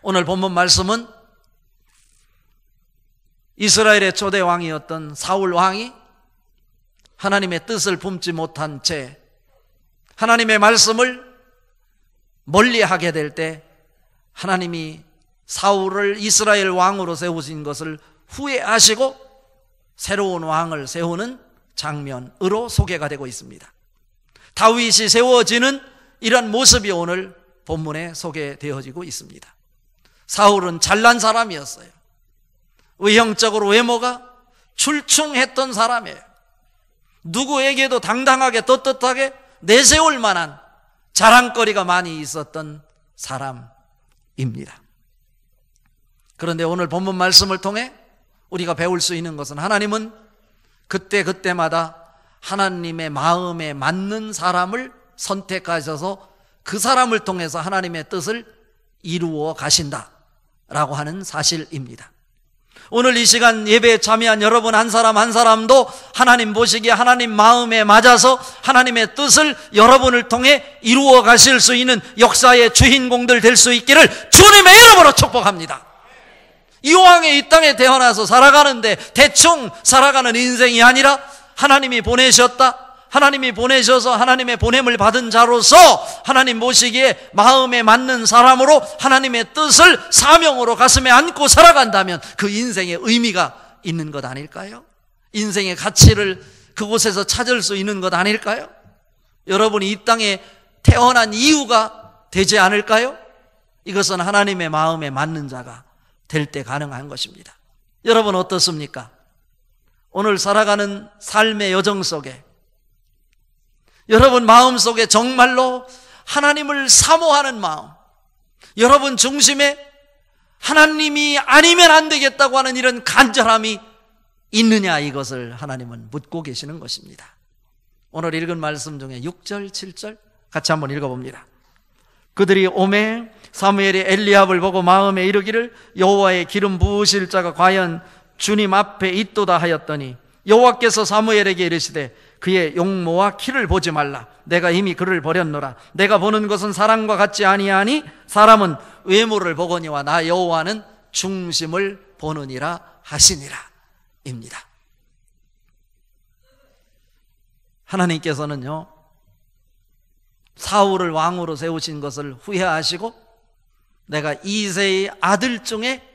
오늘 본문 말씀은 이스라엘의 초대 왕이었던 사울 왕이 하나님의 뜻을 품지 못한 채 하나님의 말씀을 멀리하게 될 때 하나님이 사울을 이스라엘 왕으로 세우신 것을 후회하시고 새로운 왕을 세우는 장면으로 소개가 되고 있습니다. 다윗이 세워지는 이런 모습이 오늘 본문에 소개되어지고 있습니다. 사울은 잘난 사람이었어요. 외형적으로 외모가 출중했던 사람이에요. 누구에게도 당당하게 떳떳하게 내세울 만한 자랑거리가 많이 있었던 사람입니다. 그런데 오늘 본문 말씀을 통해 우리가 배울 수 있는 것은 하나님은 그때마다 하나님의 마음에 맞는 사람을 선택하셔서 그 사람을 통해서 하나님의 뜻을 이루어 가신다라고 하는 사실입니다. 오늘 이 시간 예배에 참여한 여러분 한 사람 한 사람도 하나님 보시기에 하나님 마음에 맞아서 하나님의 뜻을 여러분을 통해 이루어 가실 수 있는 역사의 주인공들 될 수 있기를 주님의 이름으로 축복합니다. 이왕에 이 땅에 태어나서 살아가는데 대충 살아가는 인생이 아니라 하나님이 보내셨다, 하나님이 보내셔서 하나님의 보냄을 받은 자로서 하나님 보시기에 마음에 맞는 사람으로 하나님의 뜻을 사명으로 가슴에 안고 살아간다면 그 인생의 의미가 있는 것 아닐까요? 인생의 가치를 그곳에서 찾을 수 있는 것 아닐까요? 여러분이 이 땅에 태어난 이유가 되지 않을까요? 이것은 하나님의 마음에 맞는 자가 될 때 가능한 것입니다. 여러분 어떻습니까? 오늘 살아가는 삶의 여정 속에 여러분 마음속에 정말로 하나님을 사모하는 마음, 여러분 중심에 하나님이 아니면 안 되겠다고 하는 이런 간절함이 있느냐, 이것을 하나님은 묻고 계시는 것입니다. 오늘 읽은 말씀 중에 6절, 7절 같이 한번 읽어봅니다. 그들이 오매 사무엘이 엘리압을 보고 마음에 이르기를 여호와의 기름 부으실 자가 과연 주님 앞에 있도다 하였더니 여호와께서 사무엘에게 이르시되 그의 용모와 키를 보지 말라. 내가 이미 그를 버렸노라. 내가 보는 것은 사람과 같지 아니하니 사람은 외모를 보거니와 나 여호와는 중심을 보느니라 하시니라 입니다. 하나님께서는요, 사울을 왕으로 세우신 것을 후회하시고 내가 이새의 아들 중에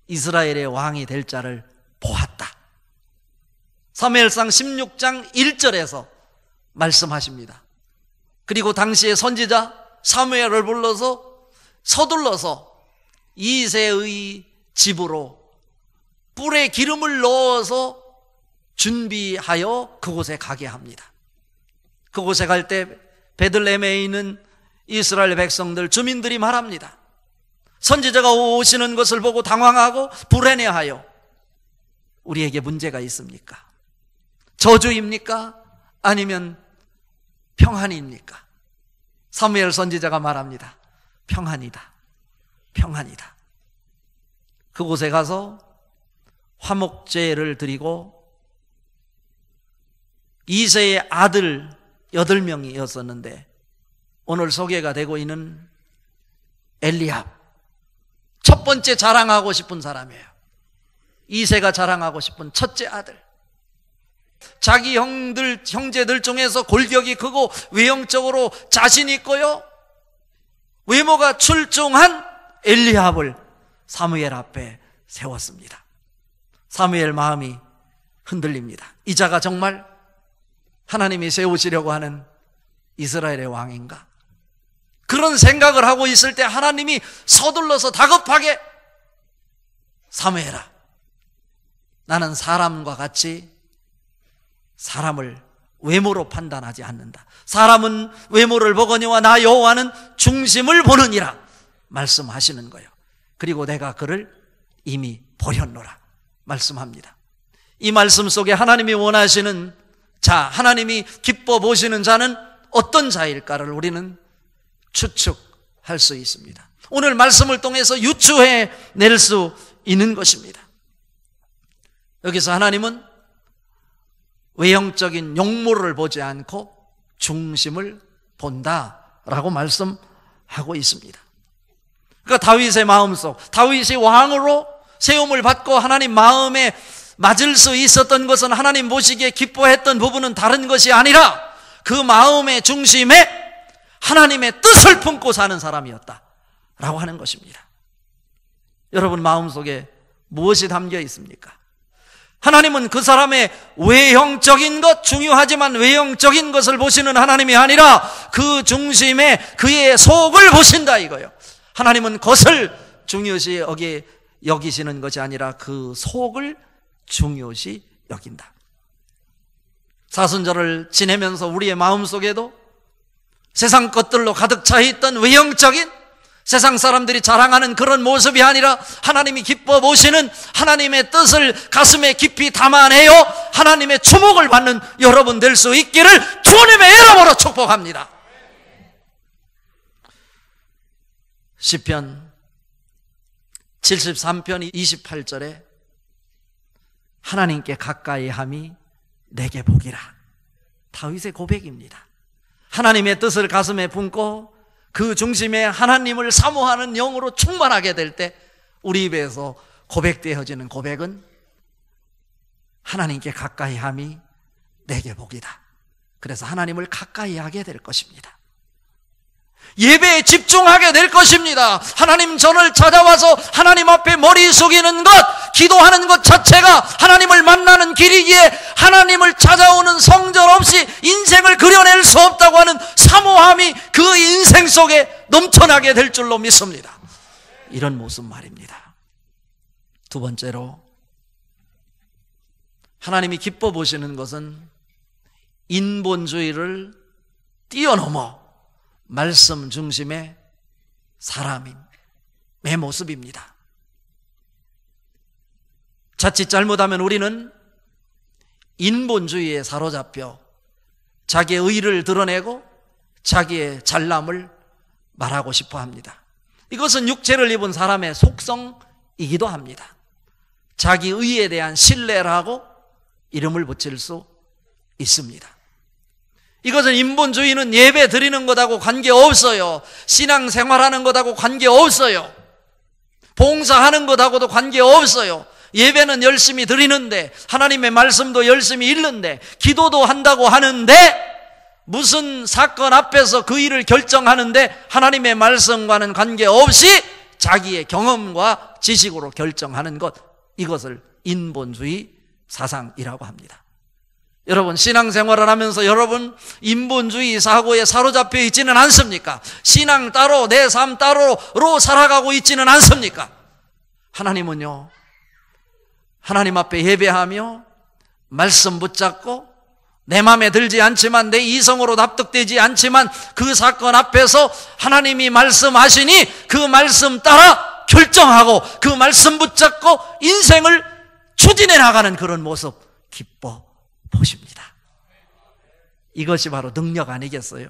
이스라엘의 왕이 될 자를 보았다. 사무엘상 16장 1절에서 말씀하십니다. 그리고 당시의 선지자 사무엘을 불러서 서둘러서 이새의 집으로 뿔에 기름을 넣어서 준비하여 그곳에 가게 합니다. 그곳에 갈 때 베들레헴에 있는 이스라엘 백성들, 주민들이 말합니다. 선지자가 오시는 것을 보고 당황하고 불안해하여 우리에게 문제가 있습니까? 저주입니까? 아니면 평안입니까? 사무엘 선지자가 말합니다. 평안이다. 평안이다. 그곳에 가서 화목제를 드리고 이새의 아들 8명이었었는데 오늘 소개가 되고 있는 엘리압, 첫 번째 자랑하고 싶은 사람이에요. 이새가 자랑하고 싶은 첫째 아들. 자기 형제들 중에서 골격이 크고 외형적으로 자신 있고요, 외모가 출중한 엘리압을 사무엘 앞에 세웠습니다. 사무엘 마음이 흔들립니다. 이 자가 정말 하나님이 세우시려고 하는 이스라엘의 왕인가? 그런 생각을 하고 있을 때 하나님이 서둘러서 다급하게 사무엘아, 나는 사람과 같이 사람을 외모로 판단하지 않는다. 사람은 외모를 보거니와 나 여호와는 중심을 보느니라 말씀하시는 거예요. 그리고 내가 그를 이미 버렸노라 말씀합니다. 이 말씀 속에 하나님이 원하시는 자, 하나님이 기뻐 보시는 자는 어떤 자일까를 우리는 추측할 수 있습니다. 오늘 말씀을 통해서 유추해 낼 수 있는 것입니다. 여기서 하나님은 외형적인 용모를 보지 않고 중심을 본다라고 말씀하고 있습니다. 그러니까 그러니까 다윗의 마음속, 다윗이 왕으로 세움을 받고 하나님 마음에 맞을 수 있었던 것은 하나님 보시기에 기뻐했던 부분은 다른 것이 아니라 그 마음의 중심에 하나님의 뜻을 품고 사는 사람이었다라고 하는 것입니다. 여러분 마음속에 무엇이 담겨 있습니까? 하나님은 그 사람의 외형적인 것, 중요하지만 외형적인 것을 보시는 하나님이 아니라 그 중심에 그의 속을 보신다 이거예요. 하나님은 것을 중요시 여기시는 것이 아니라 그 속을 중요시 여긴다. 사순절을 지내면서 우리의 마음속에도 세상 것들로 가득 차 있던 외형적인 세상 사람들이 자랑하는 그런 모습이 아니라 하나님이 기뻐 보시는 하나님의 뜻을 가슴에 깊이 담아내어 하나님의 주목을 받는 여러분 될 수 있기를 주님의 이름으로 축복합니다. 시편 73편 28절에 하나님께 가까이 함이 내게 복이라. 다윗의 고백입니다. 하나님의 뜻을 가슴에 품고 그 중심에 하나님을 사모하는 영으로 충만하게 될 때 우리 입에서 고백되어지는 고백은 하나님께 가까이 함이 내게 복이다. 그래서 하나님을 가까이 하게 될 것입니다. 예배에 집중하게 될 것입니다. 하나님 전을 찾아와서 하나님 앞에 머리 숙이는 것, 기도하는 것 자체가 하나님을 만나는 길이기에 하나님을 찾아오는 성전 없이 인생을 그려낼 수 없다고 하는 사모함이 그 인생 속에 넘쳐나게 될 줄로 믿습니다. 이런 모습 말입니다. 두 번째로 하나님이 기뻐 보시는 것은 인본주의를 뛰어넘어 말씀 중심의 사람의 모습입니다. 자칫 잘못하면 우리는 인본주의에 사로잡혀 자기의 의를 드러내고 자기의 잘남을 말하고 싶어 합니다. 이것은 육체를 입은 사람의 속성이기도 합니다. 자기 의에 대한 신뢰라고 이름을 붙일 수 있습니다. 이것은 인본주의는 예배 드리는 것하고 관계없어요. 신앙생활하는 것하고 관계없어요. 봉사하는 것하고도 관계없어요. 예배는 열심히 드리는데, 하나님의 말씀도 열심히 읽는데, 기도도 한다고 하는데, 무슨 사건 앞에서 그 일을 결정하는데 하나님의 말씀과는 관계없이 자기의 경험과 지식으로 결정하는 것, 이것을 인본주의 사상이라고 합니다. 여러분 신앙생활을 하면서 여러분 인본주의 사고에 사로잡혀 있지는 않습니까? 신앙 따로 내 삶 따로로 살아가고 있지는 않습니까? 하나님은요, 하나님 앞에 예배하며 말씀 붙잡고 내 마음에 들지 않지만 내 이성으로 납득되지 않지만 그 사건 앞에서 하나님이 말씀하시니 그 말씀 따라 결정하고 그 말씀 붙잡고 인생을 추진해 나가는 그런 모습 기뻐 보십니다. 이것이 바로 능력 아니겠어요?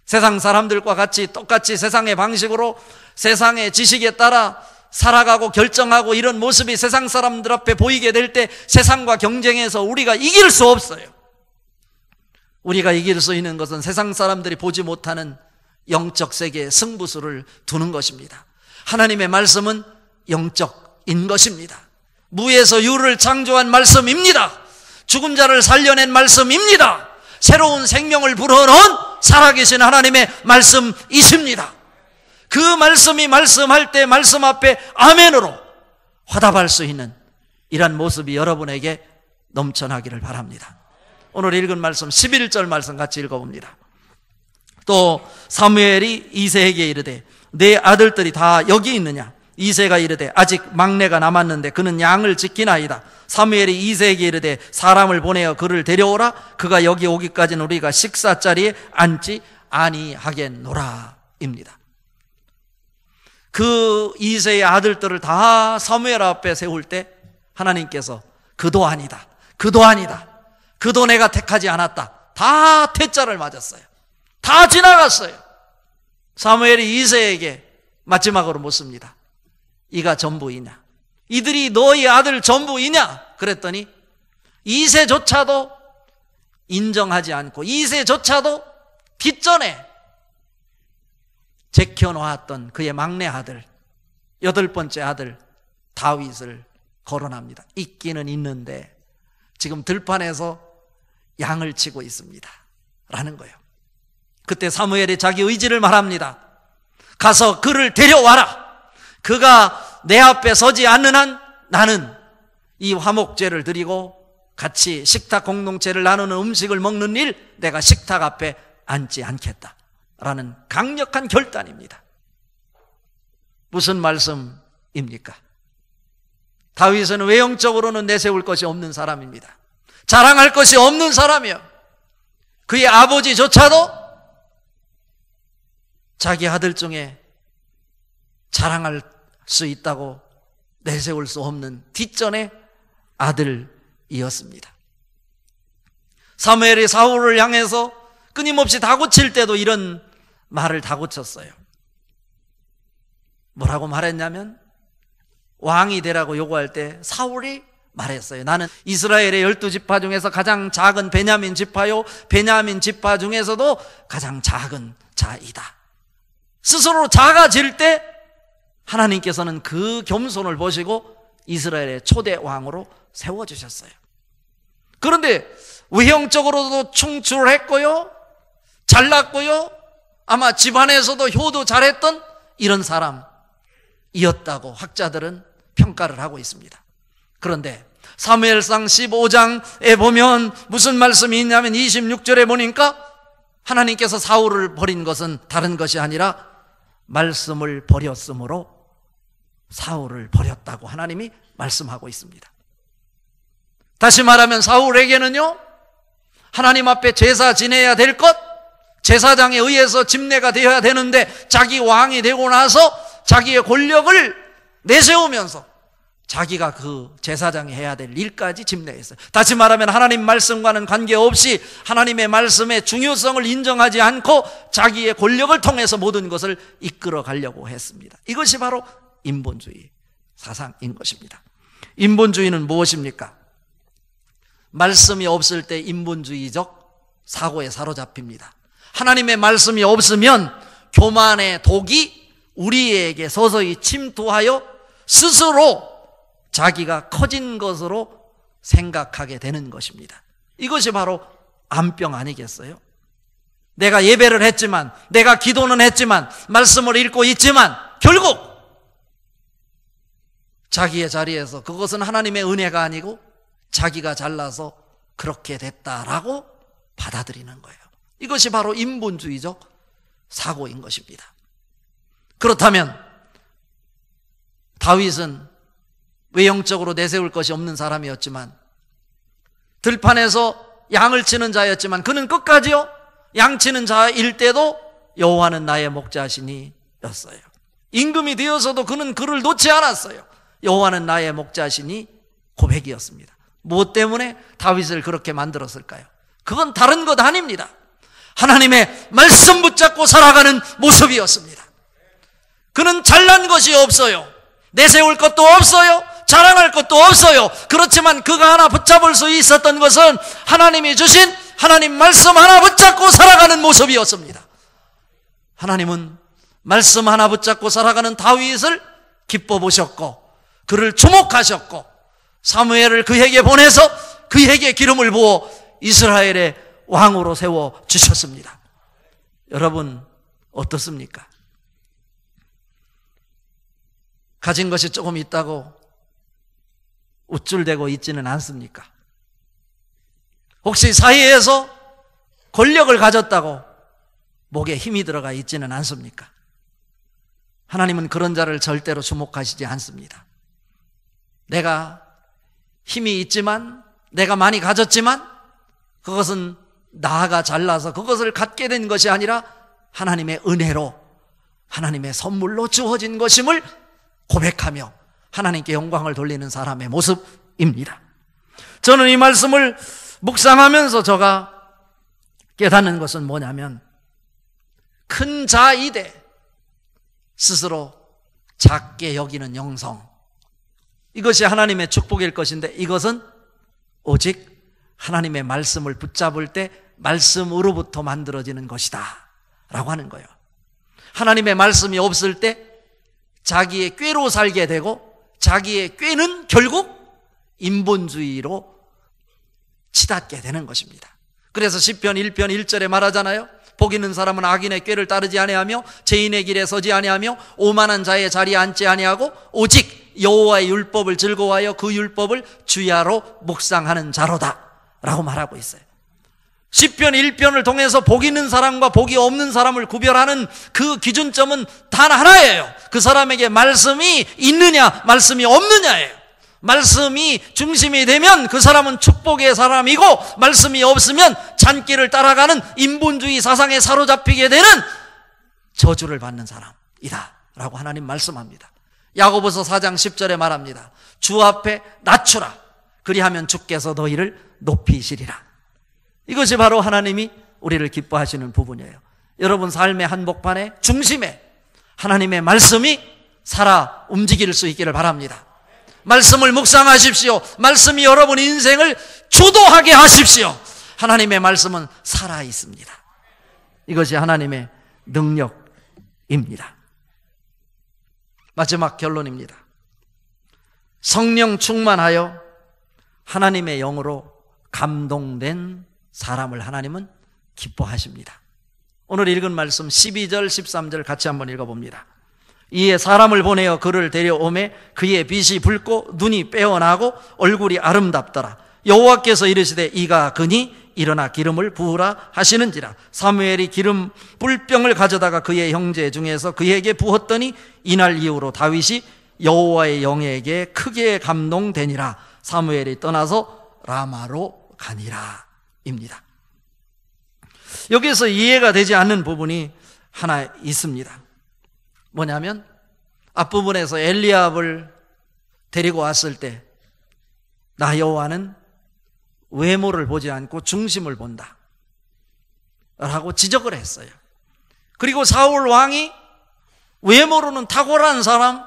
세상 사람들과 같이 똑같이 세상의 방식으로 세상의 지식에 따라 살아가고 결정하고 이런 모습이 세상 사람들 앞에 보이게 될 때 세상과 경쟁해서 우리가 이길 수 없어요. 우리가 이길 수 있는 것은 세상 사람들이 보지 못하는 영적 세계에 승부수를 두는 것입니다. 하나님의 말씀은 영적인 것입니다. 무에서 유를 창조한 말씀입니다. 죽은 자를 살려낸 말씀입니다. 새로운 생명을 불어넣은 살아계신 하나님의 말씀이십니다. 그 말씀이 말씀할 때 말씀 앞에 아멘으로 화답할 수 있는 이런 모습이 여러분에게 넘쳐나기를 바랍니다. 오늘 읽은 말씀 11절 말씀 같이 읽어봅니다. 또 사무엘이 이새에게 이르되 내 아들들이 다 여기 있느냐? 이새가 이르되 아직 막내가 남았는데 그는 양을 지키나이다. 사무엘이 이새에게 이르되 사람을 보내어 그를 데려오라. 그가 여기 오기까지는 우리가 식사 자리에 앉지 아니하겠노라 입니다. 그 이새의 아들들을 다 사무엘 앞에 세울 때 하나님께서 그도 아니다, 그도 아니다, 그도 내가 택하지 않았다, 다 퇴짜를 맞았어요. 다 지나갔어요. 사무엘이 이새에게 마지막으로 묻습니다. 이가 전부이냐? 이들이 너희 아들 전부이냐? 그랬더니 이새조차도 인정하지 않고 이새조차도 뒷전에 제켜놓았던 그의 막내 아들 8번째 아들 다윗을 거론합니다. 있기는 있는데 지금 들판에서 양을 치고 있습니다 라는 거예요. 그때 사무엘이 자기 의지를 말합니다. 가서 그를 데려와라. 그가 내 앞에 서지 않는 한 나는 이 화목제를 드리고 같이 식탁 공동체를 나누는 음식을 먹는 일 내가 식탁 앞에 앉지 않겠다 라는 강력한 결단입니다. 무슨 말씀입니까? 다윗은 외형적으로는 내세울 것이 없는 사람입니다. 자랑할 것이 없는 사람이요, 그의 아버지조차도 자기 아들 중에 자랑할 수 있다고 내세울 수 없는 뒷전의 아들이었습니다. 사무엘이 사울을 향해서 끊임없이 다구칠 때도 이런 말을 다구쳤어요. 뭐라고 말했냐면, 왕이 되라고 요구할 때 사울이 말했어요. 나는 이스라엘의 12지파 중에서 가장 작은 베냐민 지파요, 베냐민 지파 중에서도 가장 작은 자이다. 스스로 작아질 때 하나님께서는 그 겸손을 보시고 이스라엘의 초대 왕으로 세워주셨어요. 그런데 외형적으로도 충출했고요, 잘났고요, 아마 집안에서도 효도 잘했던 이런 사람이었다고 학자들은 평가를 하고 있습니다. 그런데 사무엘상 15장에 보면 무슨 말씀이 있냐면 26절에 보니까 하나님께서 사울을 버린 것은 다른 것이 아니라 말씀을 버렸으므로 사울을 버렸다고 하나님이 말씀하고 있습니다. 다시 말하면 사울에게는요, 하나님 앞에 제사 지내야 될 것, 제사장에 의해서 집례가 되어야 되는데 자기 왕이 되고 나서 자기의 권력을 내세우면서 자기가 그 제사장이 해야 될 일까지 집례했어요. 다시 말하면 하나님 말씀과는 관계없이 하나님의 말씀의 중요성을 인정하지 않고 자기의 권력을 통해서 모든 것을 이끌어 가려고 했습니다. 이것이 바로 인본주의 사상인 것입니다. 인본주의는 무엇입니까? 말씀이 없을 때 인본주의적 사고에 사로잡힙니다. 하나님의 말씀이 없으면 교만의 독이 우리에게 서서히 침투하여 스스로 자기가 커진 것으로 생각하게 되는 것입니다. 이것이 바로 암병 아니겠어요? 내가 예배를 했지만, 내가 기도는 했지만, 말씀을 읽고 있지만 결국 자기의 자리에서 그것은 하나님의 은혜가 아니고 자기가 잘나서 그렇게 됐다라고 받아들이는 거예요. 이것이 바로 인본주의적 사고인 것입니다. 그렇다면 다윗은 외형적으로 내세울 것이 없는 사람이었지만, 들판에서 양을 치는 자였지만 그는 끝까지요, 양치는 자일 때도 여호와는 나의 목자시니 였어요. 임금이 되어서도 그는 그를 놓지 않았어요. 여호와는 나의 목자시니 고백이었습니다. 무엇 때문에 다윗을 그렇게 만들었을까요? 그건 다른 것 아닙니다. 하나님의 말씀 붙잡고 살아가는 모습이었습니다. 그는 잘난 것이 없어요. 내세울 것도 없어요. 자랑할 것도 없어요. 그렇지만 그가 하나 붙잡을 수 있었던 것은 하나님이 주신 하나님 말씀 하나 붙잡고 살아가는 모습이었습니다. 하나님은 말씀 하나 붙잡고 살아가는 다윗을 기뻐 보셨고 그를 주목하셨고 사무엘을 그에게 보내서 그에게 기름을 부어 이스라엘의 왕으로 세워 주셨습니다. 여러분 어떻습니까? 가진 것이 조금 있다고 우쭐대고 있지는 않습니까? 혹시 사회에서 권력을 가졌다고 목에 힘이 들어가 있지는 않습니까? 하나님은 그런 자를 절대로 주목하시지 않습니다. 내가 힘이 있지만, 내가 많이 가졌지만 그것은 나가 잘나서 그것을 갖게 된 것이 아니라 하나님의 은혜로, 하나님의 선물로 주어진 것임을 고백하며 하나님께 영광을 돌리는 사람의 모습입니다. 저는 이 말씀을 묵상하면서 제가 깨닫는 것은 뭐냐면, 큰 자이되 스스로 작게 여기는 영성, 이것이 하나님의 축복일 것인데 이것은 오직 하나님의 말씀을 붙잡을 때 말씀으로부터 만들어지는 것이다 라고 하는 거예요. 하나님의 말씀이 없을 때 자기의 꾀로 살게 되고 자기의 꾀는 결국 인본주의로 치닫게 되는 것입니다. 그래서 시편 1편 1절에 말하잖아요. 복 있는 사람은 악인의 꾀를 따르지 아니하며 죄인의 길에 서지 아니하며 오만한 자의 자리에 앉지 아니하고 오직 여호와의 율법을 즐거워하여 그 율법을 주야로 묵상하는 자로다 라고 말하고 있어요. 시편 1편을 통해서 복 있는 사람과 복이 없는 사람을 구별하는 그 기준점은 단 하나예요. 그 사람에게 말씀이 있느냐 말씀이 없느냐예요. 말씀이 중심이 되면 그 사람은 축복의 사람이고, 말씀이 없으면 잔길을 따라가는 인본주의 사상에 사로잡히게 되는 저주를 받는 사람이다 라고 하나님 말씀합니다. 야고보서 4장 10절에 말합니다. 주 앞에 낮추라. 그리하면 주께서 너희를 높이시리라. 이것이 바로 하나님이 우리를 기뻐하시는 부분이에요. 여러분 삶의 한복판에 중심에 하나님의 말씀이 살아 움직일 수 있기를 바랍니다. 말씀을 묵상하십시오. 말씀이 여러분 인생을 주도하게 하십시오. 하나님의 말씀은 살아 있습니다. 이것이 하나님의 능력입니다. 마지막 결론입니다. 성령 충만하여 하나님의 영으로 감동된 사람을 하나님은 기뻐하십니다. 오늘 읽은 말씀 12절 13절 같이 한번 읽어봅니다. 이에 사람을 보내어 그를 데려오매 그의 빛이 붉고 눈이 빼어나고 얼굴이 아름답더라. 여호와께서 이르시되 이가 그니 일어나 기름을 부으라 하시는지라. 사무엘이 기름 뿔병을 가져다가 그의 형제 중에서 그에게 부었더니 이날 이후로 다윗이 여호와의 영에게 크게 감동되니라. 사무엘이 떠나서 라마로 가니라 입니다. 여기서 이해가 되지 않는 부분이 하나 있습니다. 뭐냐면 앞부분에서 엘리압을 데리고 왔을 때 나 여호와는 외모를 보지 않고 중심을 본다 라고 지적을 했어요. 그리고 사울 왕이 외모로는 탁월한 사람,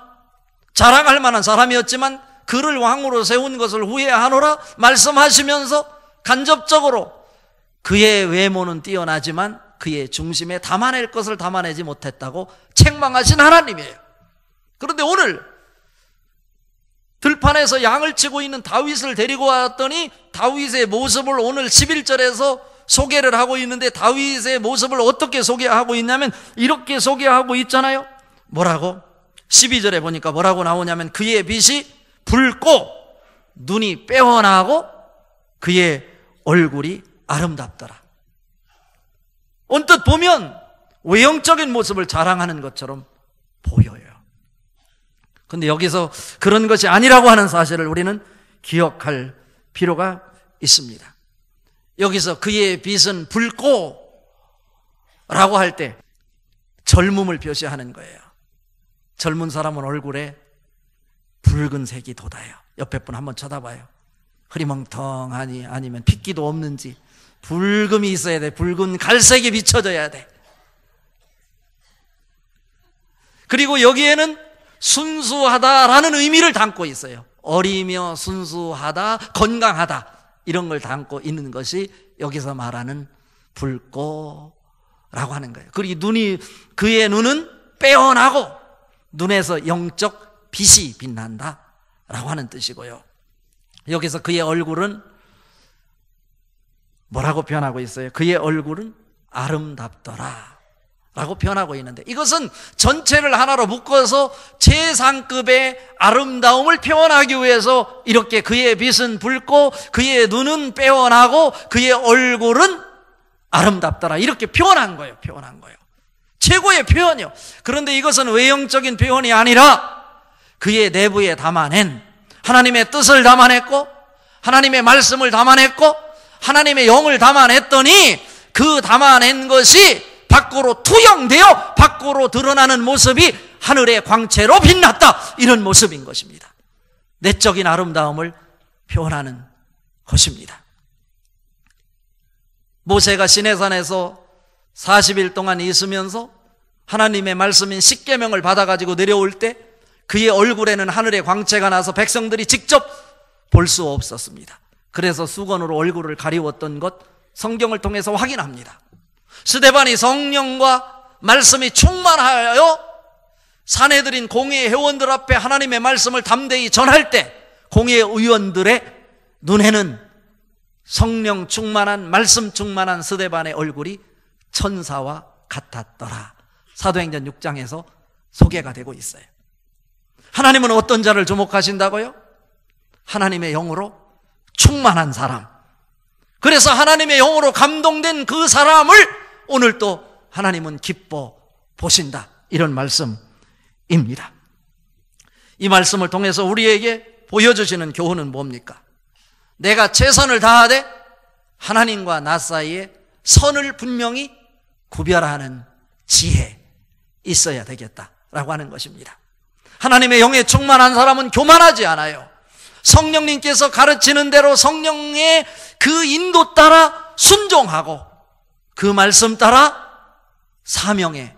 자랑할 만한 사람이었지만 그를 왕으로 세운 것을 후회하노라 말씀하시면서 간접적으로 그의 외모는 뛰어나지만 그의 중심에 담아낼 것을 담아내지 못했다고 책망하신 하나님이에요. 그런데 오늘 들판에서 양을 치고 있는 다윗을 데리고 왔더니 다윗의 모습을 오늘 11절에서 소개를 하고 있는데 다윗의 모습을 어떻게 소개하고 있냐면 이렇게 소개하고 있잖아요. 뭐라고? 12절에 보니까 뭐라고 나오냐면 그의 빛이 붉고 눈이 빼어나고 그의 얼굴이 아름답더라. 언뜻 보면 외형적인 모습을 자랑하는 것처럼 보여요. 근데 여기서 그런 것이 아니라고 하는 사실을 우리는 기억할 필요가 있습니다. 여기서 그의 빛은 붉고 라고 할 때 젊음을 표시하는 거예요. 젊은 사람은 얼굴에 붉은색이 돋아요. 옆에 분 한번 쳐다봐요. 흐리멍텅하니 아니면 핏기도 없는지 붉음이 있어야 돼. 붉은 갈색이 비춰져야 돼. 그리고 여기에는 순수하다라는 의미를 담고 있어요. 어리며 순수하다, 건강하다 이런 걸 담고 있는 것이 여기서 말하는 붉고라고 하는 거예요. 그리고 그의 눈은 빼어나고 눈에서 영적 빛이 빛난다 라고 하는 뜻이고요. 여기서 그의 얼굴은 뭐라고 표현하고 있어요? 그의 얼굴은 아름답더라 라고 표현하고 있는데 이것은 전체를 하나로 묶어서 최상급의 아름다움을 표현하기 위해서 이렇게 그의 빛은 붉고 그의 눈은 빼어나고 그의 얼굴은 아름답더라 이렇게 표현한 거예요. 최고의 표현이요. 그런데 이것은 외형적인 표현이 아니라 그의 내부에 담아낸 하나님의 뜻을 담아냈고 하나님의 말씀을 담아냈고 하나님의 영을 담아냈더니 그 담아낸 것이 밖으로 투영되어 밖으로 드러나는 모습이 하늘의 광채로 빛났다 이런 모습인 것입니다. 내적인 아름다움을 표현하는 것입니다. 모세가 시내산에서 40일 동안 있으면서 하나님의 말씀인 십계명을 받아가지고 내려올 때 그의 얼굴에는 하늘의 광채가 나서 백성들이 직접 볼 수 없었습니다. 그래서 수건으로 얼굴을 가리웠던 것 성경을 통해서 확인합니다. 스데반이 성령과 말씀이 충만하여 사내들인 공회 회원들 앞에 하나님의 말씀을 담대히 전할 때 공회 의원들의 눈에는 성령 충만한, 말씀 충만한 스데반의 얼굴이 천사와 같았더라. 사도행전 6장에서 소개가 되고 있어요. 하나님은 어떤 자를 주목하신다고요? 하나님의 영으로 충만한 사람. 그래서 하나님의 영으로 감동된 그 사람을 오늘 또 하나님은 기뻐 보신다. 이런 말씀입니다. 이 말씀을 통해서 우리에게 보여주시는 교훈은 뭡니까? 내가 최선을 다하되 하나님과 나 사이에 선을 분명히 구별하는 지혜 있어야 되겠다라고 하는 것입니다. 하나님의 영에 충만한 사람은 교만하지 않아요. 성령님께서 가르치는 대로 성령의 그 인도 따라 순종하고 그 말씀 따라 사명에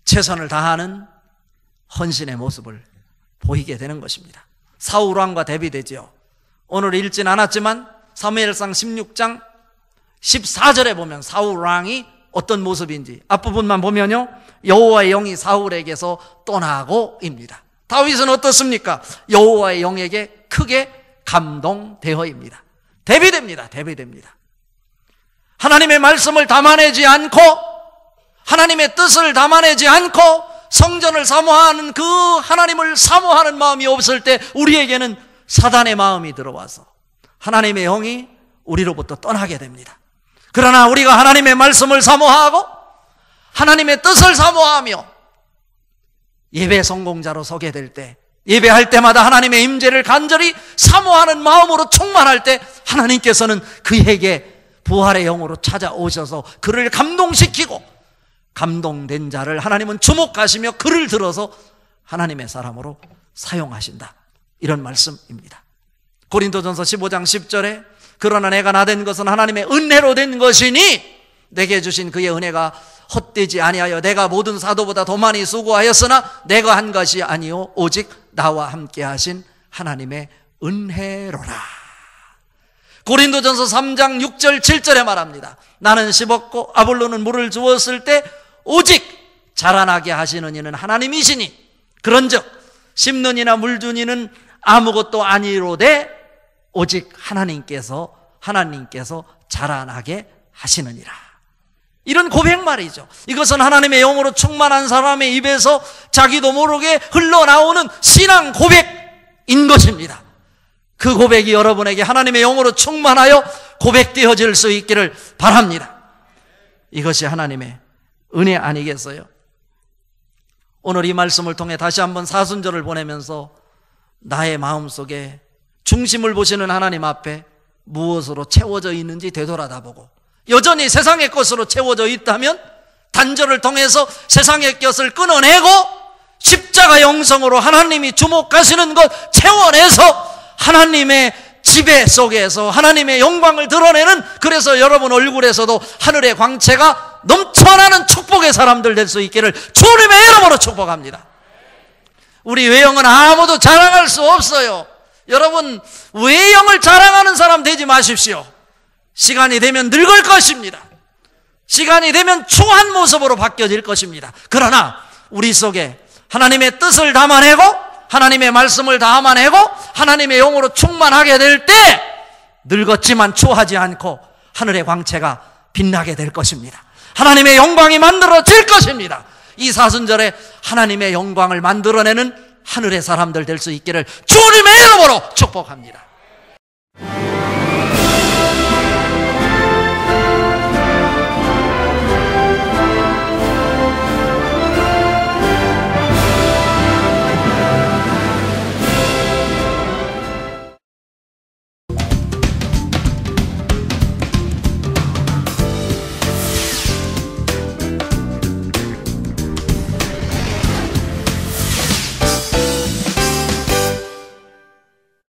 최선을 다하는 헌신의 모습을 보이게 되는 것입니다. 사울 왕과 대비되지요. 오늘 읽진 않았지만 사무엘상 16장 14절에 보면 사울 왕이 어떤 모습인지 앞부분만 보면요, 여호와의 영이 사울에게서 떠나고입니다. 다윗은 어떻습니까? 여호와의 영에게 크게 감동되어입니다. 대비됩니다. 하나님의 말씀을 담아내지 않고 하나님의 뜻을 담아내지 않고 성전을 사모하는 그 하나님을 사모하는 마음이 없을 때 우리에게는 사단의 마음이 들어와서 하나님의 영이 우리로부터 떠나게 됩니다. 그러나 우리가 하나님의 말씀을 사모하고 하나님의 뜻을 사모하며 예배 성공자로 서게 될 때, 예배할 때마다 하나님의 임재를 간절히 사모하는 마음으로 충만할 때 하나님께서는 그에게 부활의 영으로 찾아오셔서 그를 감동시키고 감동된 자를 하나님은 주목하시며 그를 들어서 하나님의 사람으로 사용하신다. 이런 말씀입니다. 고린도전서 15장 10절에 그러나 내가 나된 것은 하나님의 은혜로 된 것이니 내게 주신 그의 은혜가 헛되지 아니하여 내가 모든 사도보다 더 많이 수고하였으나 내가 한 것이 아니요 오직 나와 함께 하신 하나님의 은혜로라. 고린도전서 3장 6절 7절에 말합니다. 나는 심었고 아볼로는 물을 주었을 때 오직 자라나게 하시는 이는 하나님이시니 그런즉 심는 이나 물 준 이는 아무것도 아니로되 오직 하나님께서 자라나게 하시느니라. 이런 고백 말이죠. 이것은 하나님의 영으로 충만한 사람의 입에서 자기도 모르게 흘러나오는 신앙 고백인 것입니다. 그 고백이 여러분에게 하나님의 영으로 충만하여 고백되어질 수 있기를 바랍니다. 이것이 하나님의 은혜 아니겠어요? 오늘 이 말씀을 통해 다시 한번 사순절을 보내면서 나의 마음속에 중심을 보시는 하나님 앞에 무엇으로 채워져 있는지 되돌아다보고 여전히 세상의 것으로 채워져 있다면 단절을 통해서 세상의 것을 끊어내고 십자가 영성으로 하나님이 주목하시는 것 채워내서 하나님의 지배 속에서 하나님의 영광을 드러내는, 그래서 여러분 얼굴에서도 하늘의 광채가 넘쳐나는 축복의 사람들 될 수 있기를 주님의 이름으로 축복합니다. 우리 외형은 아무도 자랑할 수 없어요. 여러분 외형을 자랑하는 사람 되지 마십시오. 시간이 되면 늙을 것입니다. 시간이 되면 추한 모습으로 바뀌어질 것입니다. 그러나 우리 속에 하나님의 뜻을 담아내고 하나님의 말씀을 담아내고 하나님의 영으로 충만하게 될 때 늙었지만 추하지 않고 하늘의 광채가 빛나게 될 것입니다. 하나님의 영광이 만들어질 것입니다. 이 사순절에 하나님의 영광을 만들어내는 하늘의 사람들 될 수 있기를 주님의 이름으로 축복합니다.